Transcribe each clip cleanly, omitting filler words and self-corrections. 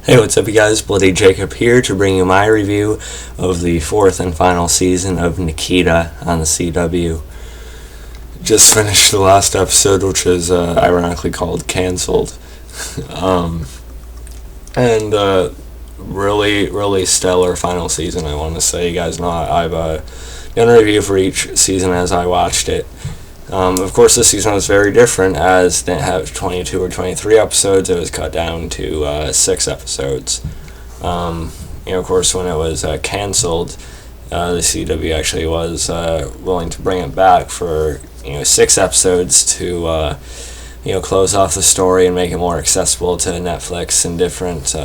Hey, what's up, you guys? Bloody Jacob here to bring you my review of the fourth and final season of Nikita on the CW. Just finished the last episode, which is ironically called Cancelled. and really stellar final season, I want to say. You guys know I've done a review for each season as I watched it. Of course, this season was very different, as it didn't have 22 or 23 episodes. It was cut down to 6 episodes. Of course, when it was cancelled, the CW actually was willing to bring it back for 6 episodes to close off the story and make it more accessible to Netflix and different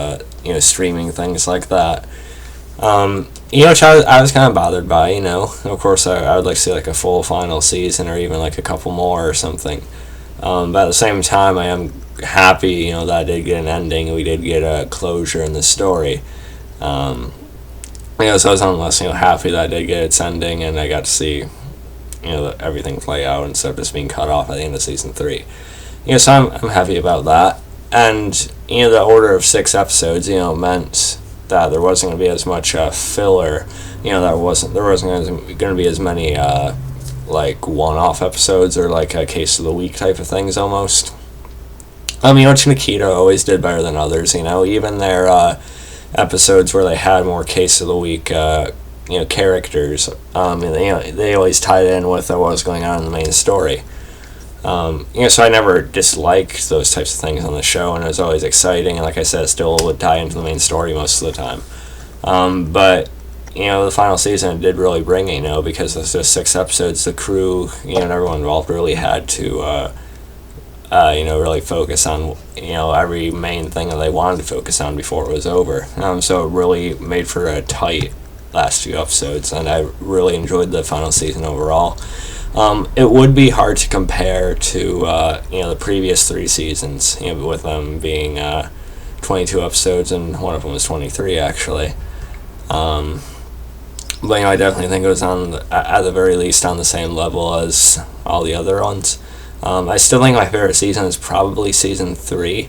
streaming things like that. Which I was kind of bothered by, Of course, I would like to see like a full final season or even like a couple more or something. But at the same time, I am happy, that I did get an ending. We did get a closure in the story. So I was nonetheless, happy that I did get its ending and I got to see, everything play out instead of just being cut off at the end of season 3. So I'm happy about that. And, the order of 6 episodes, meant that there wasn't going to be as much filler. There wasn't going to be as many like one-off episodes or like a case of the week type of things almost. Which Nikita always did better than others. Even their episodes where they had more case of the week characters. They always tied in with what was going on in the main story. So I never disliked those types of things on the show, and it was always exciting, and like I said, it still would tie into the main story most of the time. But, the final season did really bring it, because of those 6 episodes, the crew, and everyone involved really had to, really focus on, every main thing that they wanted to focus on before it was over. So it really made for a tight last 2 episodes, and I really enjoyed the final season overall. It would be hard to compare to the previous 3 seasons, with them being 22 episodes and one of them was 23 actually. But I definitely think it was at the very least on the same level as all the other ones. I still think my favorite season is probably season 3,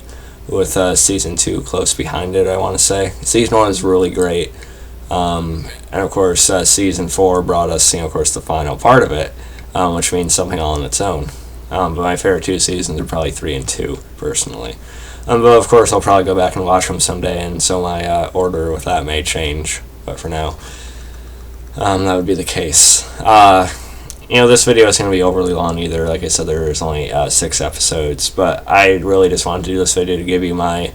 with season 2 close behind it. I want to say season 1 is really great, and of course season 4 brought us of course the final part of it. Which means something all on its own. But my favorite 2 seasons are probably 3 and 2, personally. But of course, I'll probably go back and watch them someday, and so my order with that may change. But for now, that would be the case. This video is going to be overly long either. Like I said, there's only 6 episodes. But I really just wanted to do this video to give you my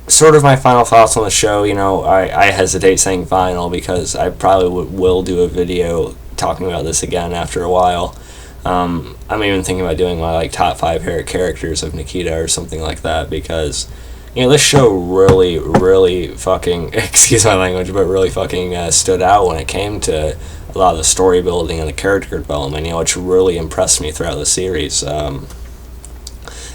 final thoughts on the show. I hesitate saying final because I probably will do a video talking about this again after a while. I'm even thinking about doing my top 5 favorite characters of Nikita or something like that, because this show really fucking excuse my language, but really fucking stood out when it came to a lot of the story building and the character development, which really impressed me throughout the series.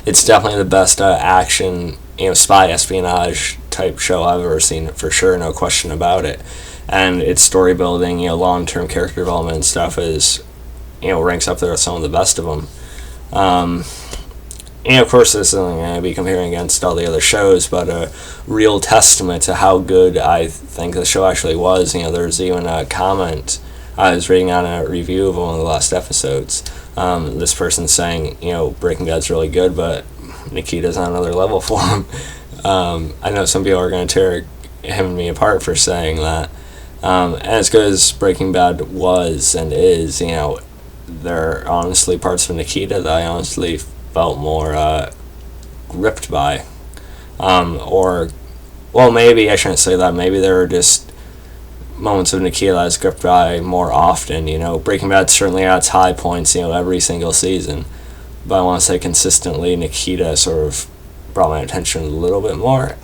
It's definitely the best action spy espionage type show I've ever seen, for sure, no question about it. And its story building, long-term character development and stuff is, ranks up there with some of the best of them. Of course, this isn't going to be comparing against all the other shows, but a real testament to how good I think the show actually was. There's even a comment I was reading on a review of one of the last episodes. This person saying, Breaking Bad's really good, but Nikita's on another level for him. I know some people are going to tear him and me apart for saying that. And it's because Breaking Bad was and is, there are honestly parts of Nikita that I honestly felt more gripped by. Maybe I shouldn't say that. Maybe there were just moments of Nikita that I was gripped by more often. Breaking Bad certainly at its high points, every single season. But I want to say consistently, Nikita sort of brought my attention a little bit more.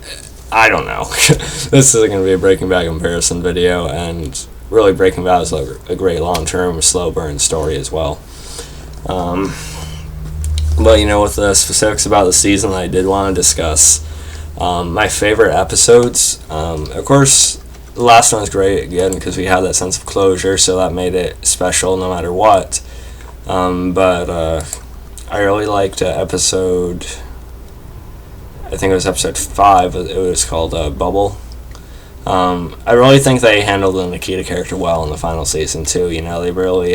I don't know. This isn't going to be a Breaking Bad comparison video, and really Breaking Bad is a great long-term, slow burn story as well. But with the specifics about the season that I did want to discuss, my favorite episodes, of course, the last one was great, again, because we had that sense of closure, so that made it special no matter what. But I really liked episode I think it was episode 5. It was called Bubble. I really think they handled the Nikita character well in the final season too. They really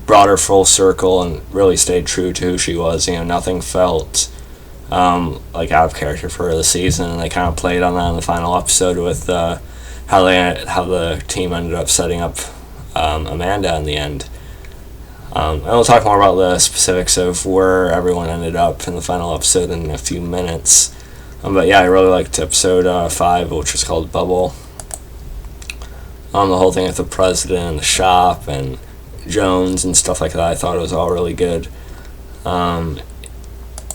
brought her full circle and really stayed true to who she was. Nothing felt like out of character for her this season, and they kind of played on that in the final episode with how the team ended up setting up Amanda in the end. And we'll talk more about the specifics of where everyone ended up in the final episode in a few minutes. But yeah, I really liked episode 5, which is called Bubble. The whole thing with the president and the shop and Jones and stuff like that, I thought it was all really good. And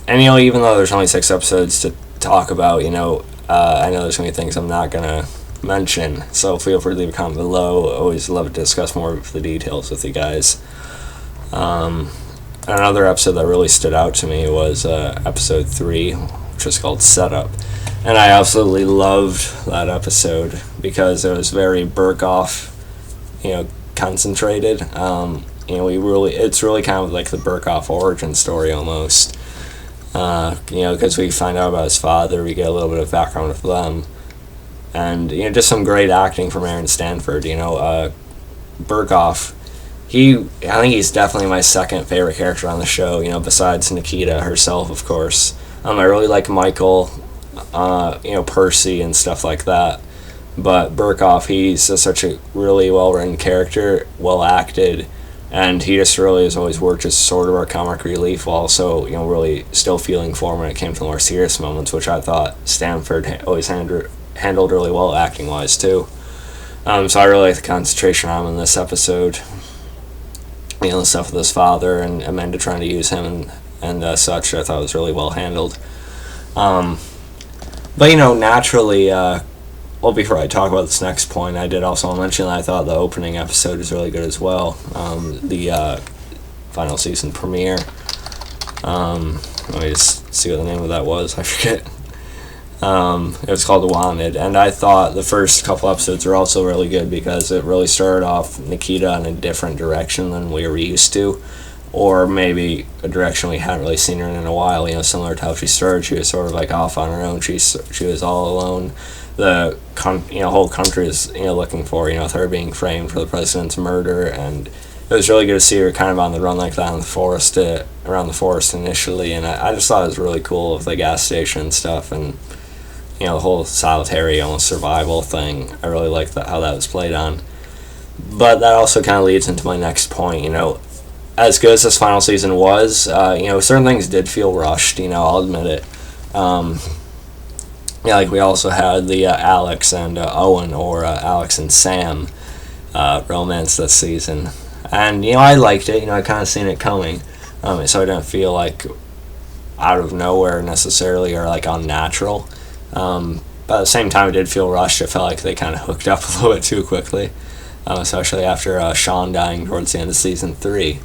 even though there's only 6 episodes to talk about, I know there's going to be things I'm not going to mention, so feel free to leave a comment below. Always love to discuss more of the details with you guys. Another episode that really stood out to me was episode 3, which was called Setup. And I absolutely loved that episode because it was very Burkoff, concentrated. It's really kind of like the Burkoff origin story almost. Because we find out about his father, we get a little bit of background with them. And, just some great acting from Aaron Stanford. Burkoff, I think he's definitely my second favorite character on the show, besides Nikita herself, of course. I really like Michael, Percy and stuff like that. But Burkoff, he's such a really well-written character, well-acted, and he just really has always worked as sort of our comic relief while also, really still feeling for him when it came to the more serious moments, which I thought Stanford always handled really well acting-wise, too. So I really like the concentration on him in this episode. The stuff with his father and Amanda trying to use him and such, I thought was really well handled. But naturally, before I talk about this next point, I did also mention that I thought the opening episode was really good as well. The final season premiere. Let me just see what the name of that was. I forget. It was called Wanted, and I thought the first couple episodes were also really good because it really started off Nikita in a different direction than we were used to, or maybe a direction we hadn't really seen her in a while. Similar to how she started, she was sort of like off on her own. She was all alone. The whole country is looking for with her being framed for the president's murder, and it was really good to see her kind of on the run like that in the forest, around the forest initially, and I just thought it was really cool with the gas station and stuff, and the whole solitary, almost survival thing. I really liked how that was played on. But that also kind of leads into my next point. As good as this final season was, certain things did feel rushed. I'll admit it. Like we also had the Alex and Owen, or Alex and Sam romance this season, and I liked it. I kind of seen it coming, so I didn't feel like out of nowhere necessarily or like unnatural. But at the same time, it did feel rushed. It felt like they kind of hooked up a little bit too quickly, especially after Sean dying towards the end of season 3.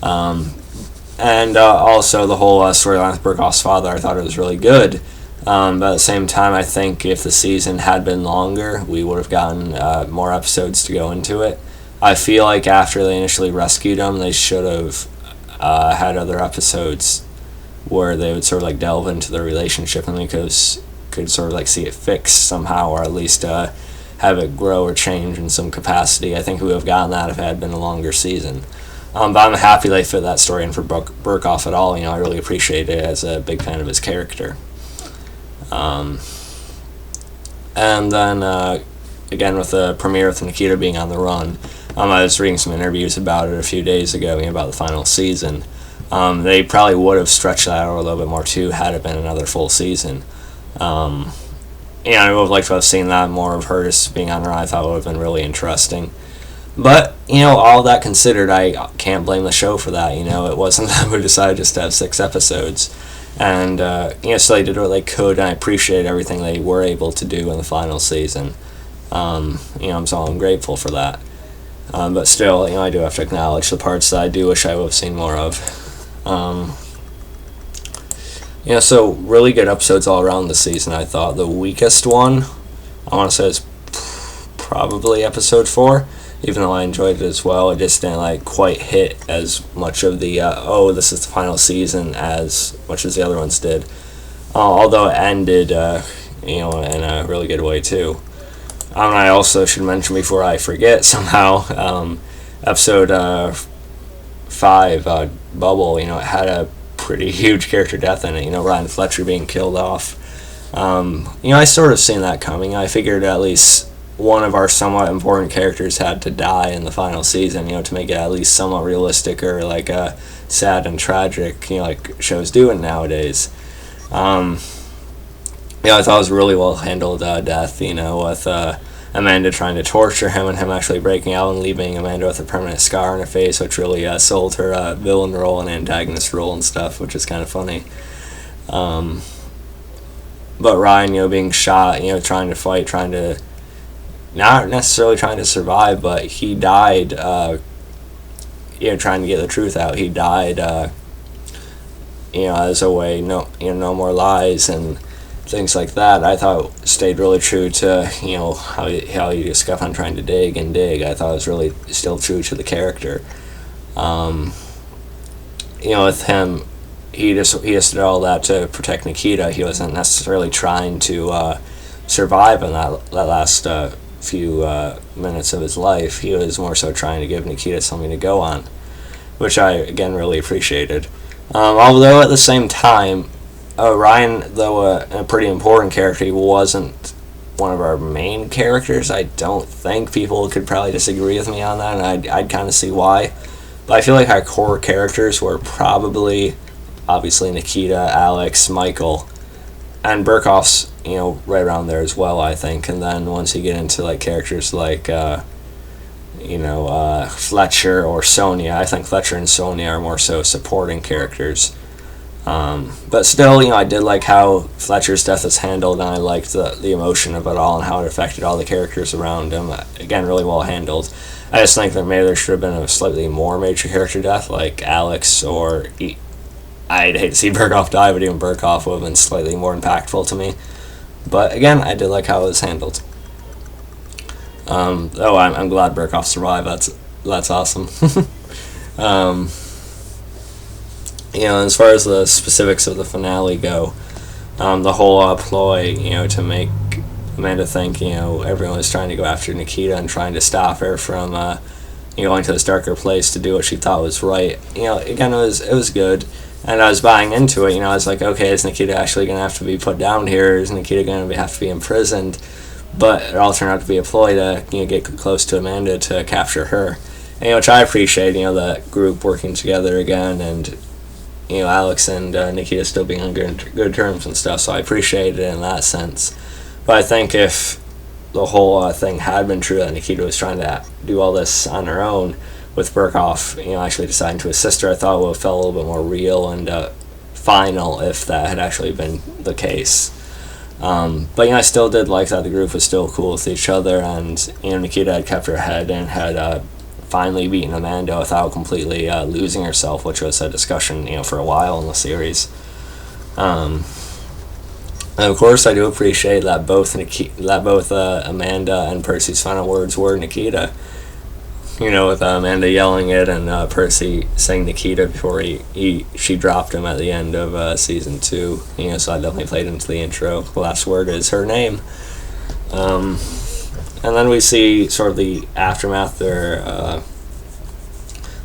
And also the whole storyline with Burkoff's father, I thought it was really good. But at the same time, I think if the season had been longer, we would have gotten more episodes to go into it. I feel like after they initially rescued him, they should have had other episodes where they would sort of like delve into their relationship, and we could sort of like see it fixed somehow, or at least have it grow or change in some capacity. I think we would have gotten that if it had been a longer season. But I'm happy they fit that story in for Burkoff at all. I really appreciate it as a big fan of his character. And then again with the premiere with Nikita being on the run, I was reading some interviews about it a few days ago, about the final season. They probably would have stretched that out a little bit more too had it been another full season. I would have liked to have seen that more of her just being on her. I thought it would have been really interesting. But, all that considered, I can't blame the show for that. It wasn't that we decided just to have 6 episodes. And, so they did what they could, and I appreciate everything they were able to do in the final season. So I'm grateful for that. But still, I do have to acknowledge the parts that I do wish I would have seen more of. So really good episodes all around this season. I thought the weakest one, I want to say, is probably episode 4. Even though I enjoyed it as well, it just didn't quite hit as much of the this is the final season as much as the other ones did. although it ended, in a really good way too. I also should mention before I forget somehow, episode 5, Bubble, it had a pretty huge character death in it, Ryan Fletcher being killed off. I sort of seen that coming. I figured at least one of our somewhat important characters had to die in the final season, to make it at least somewhat realistic or like sad and tragic, like shows do it nowadays. I thought it was a really well handled death, with Amanda trying to torture him and him actually breaking out and leaving Amanda with a permanent scar on her face, which really sold her villain role and antagonist role and stuff, which is kind of funny. But Ryan, being shot, trying to fight, not necessarily trying to survive, but he died, trying to get the truth out. He died, as a way, no more lies and things like that. I thought stayed really true to, how he just kept on trying to dig and dig. I thought it was really still true to the character. With him, he just did all that to protect Nikita. He wasn't necessarily trying to survive in that last few minutes of his life. He was more so trying to give Nikita something to go on, which I again really appreciated. Although at the same time, Ryan, though a pretty important character, he wasn't one of our main characters. I don't think people could probably disagree with me on that, and I'd kind of see why. But I feel like our core characters were probably, obviously, Nikita, Alex, Michael, and Burkhoff's, right around there as well, I think. And then once you get into like characters like, Fletcher or Sonia, I think Fletcher and Sonia are more so supporting characters. But still, I did like how Fletcher's death is handled, and I liked the emotion of it all and how it affected all the characters around him. Again, really well handled. I just think that maybe there should have been a slightly more major character death, like Alex, or I'd hate to see Burkhoff die, but even Burkhoff would have been slightly more impactful to me. But again, I did like how it was handled. Though I'm glad Burkhoff survived. That's awesome. As far as the specifics of the finale go, the whole ploy, to make Amanda think, everyone was trying to go after Nikita and trying to stop her from, going to this darker place to do what she thought was right. Again, it was good, and I was buying into it. I was like, okay, is Nikita actually going to have to be put down here? Is Nikita going to have to be imprisoned? But it all turned out to be a ploy to, get close to Amanda to capture her. And, which I appreciate, the group working together again, and Alex and Nikita still being on good terms and stuff, so I appreciate it in that sense. But I think if the whole thing had been true, that Nikita was trying to do all this on her own, with Burkhoff, actually deciding to assist her, I thought it would have felt a little bit more real and final if that had actually been the case. But I still did like that the group was still cool with each other, and Nikita had kept her head and had finally beaten Amanda without completely losing herself, which was a discussion, for a while in the series. And of course, I do appreciate that both Amanda and Percy's final words were Nikita. With Amanda yelling it and Percy saying Nikita before she dropped him at the end of season 2. So I definitely played into the intro. The last word is her name. And then we see sort of the aftermath, or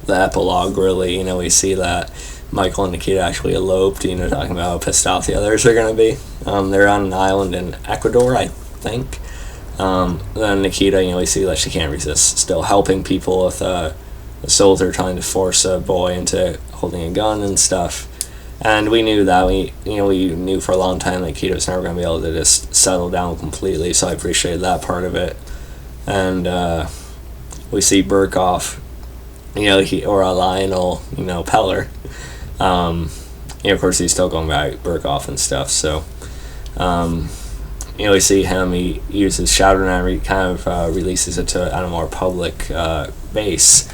the epilogue, really. We see that Michael and Nikita actually eloped, talking about how pissed off the others are going to be. They're on an island in Ecuador, I think. Then Nikita, we see that she can't resist still helping people with a soldier trying to force a boy into holding a gun and stuff. And we knew that. We knew for a long time that Nikita was never going to be able to just settle down completely, so I appreciated that part of it. And we see Burkhoff, or Lionel, Peller. Of course, he's still going by Burkhoff and stuff, so... we see him, he uses Shouter and he kind of releases it to a more public base.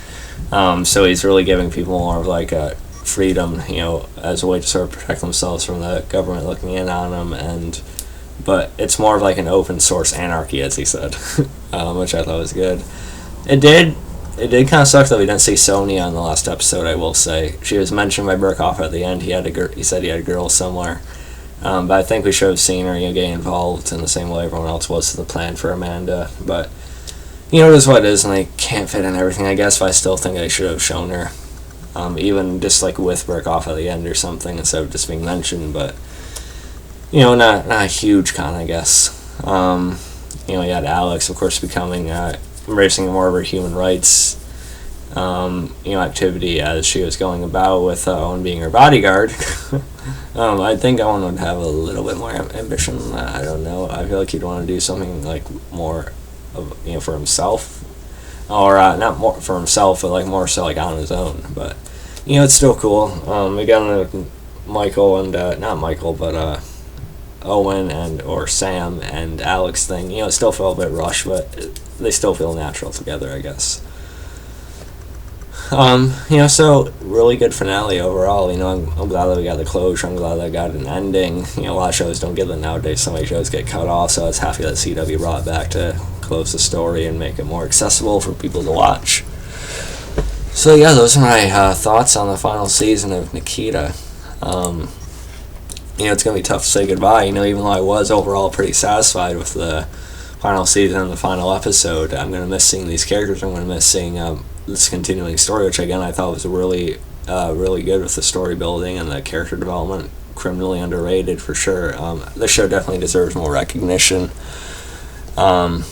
So he's really giving people more of like a freedom, as a way to sort of protect themselves from the government looking in on them. But it's more of like an open source anarchy, as he said, which I thought was good. It did kind of suck that we didn't see Sonia on the last episode, I will say. She was mentioned by Burkhoff at the end. He said he had a girl somewhere. But I think we should have seen her, get involved in the same way everyone else was to the plan for Amanda. But, it is what it is, and they can't fit in everything, I guess, but I still think they should have shown her. Even just like with Burke off at the end or something instead of just being mentioned, but, not a huge con, I guess. You had Alex, of course, becoming, embracing more of her human rights, activity as she was going about with Owen being her bodyguard. I think Owen would have a little bit more ambition than that. I don't know. I feel like he'd want to do something like more of, for himself, or not more for himself, but like more so like on his own. But it's still cool. We got Michael and not Michael, but Owen and or Sam and Alex thing. It still felt a bit rushed, but they still feel natural together, I guess. So really good finale overall. I'm glad that we got the closure. I'm glad that I got an ending. A lot of shows don't get that nowadays. So many shows get cut off. So I was happy that CW brought it back to close the story and make it more accessible for people to watch. So yeah, those are my thoughts on the final season of Nikita. It's gonna be tough to say goodbye. Even though I was overall pretty satisfied with the final season and the final episode, I'm gonna miss seeing these characters. I'm gonna miss seeing this continuing story, which again I thought was really good with the story building and the character development. Criminally underrated for sure. This show definitely deserves more recognition. I'm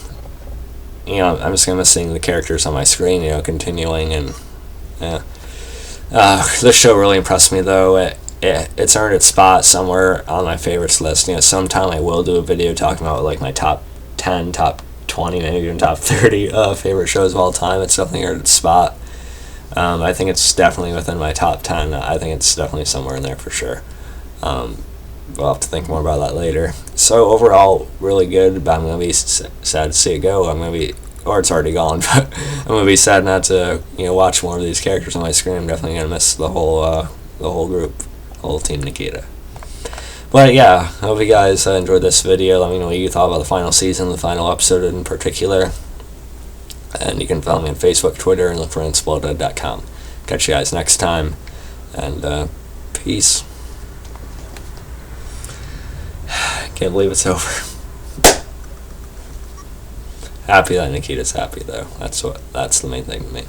just gonna miss seeing the characters on my screen, continuing, and this show really impressed me though. It's earned its spot somewhere on my favorites list. Sometime I will do a video talking about like my top 10, top 20, maybe even top 30 favorite shows of all time. It's definitely earned its spot. I think it's definitely within my top 10. I think it's definitely somewhere in there for sure. We'll have to think more about that later. So overall, really good, but I'm going to be sad to see it go. Or it's already gone, but I'm going to be sad not to watch more of these characters on my screen. I'm definitely going to miss the whole group, the whole team Nikita. But yeah, I hope you guys enjoyed this video. Let me know what you thought about the final season, the final episode in particular. And you can follow me on Facebook, Twitter, and look for Untitled.com. Catch you guys next time, and peace. Can't believe it's over. Happy that Nikita's happy though. That's the main thing to me.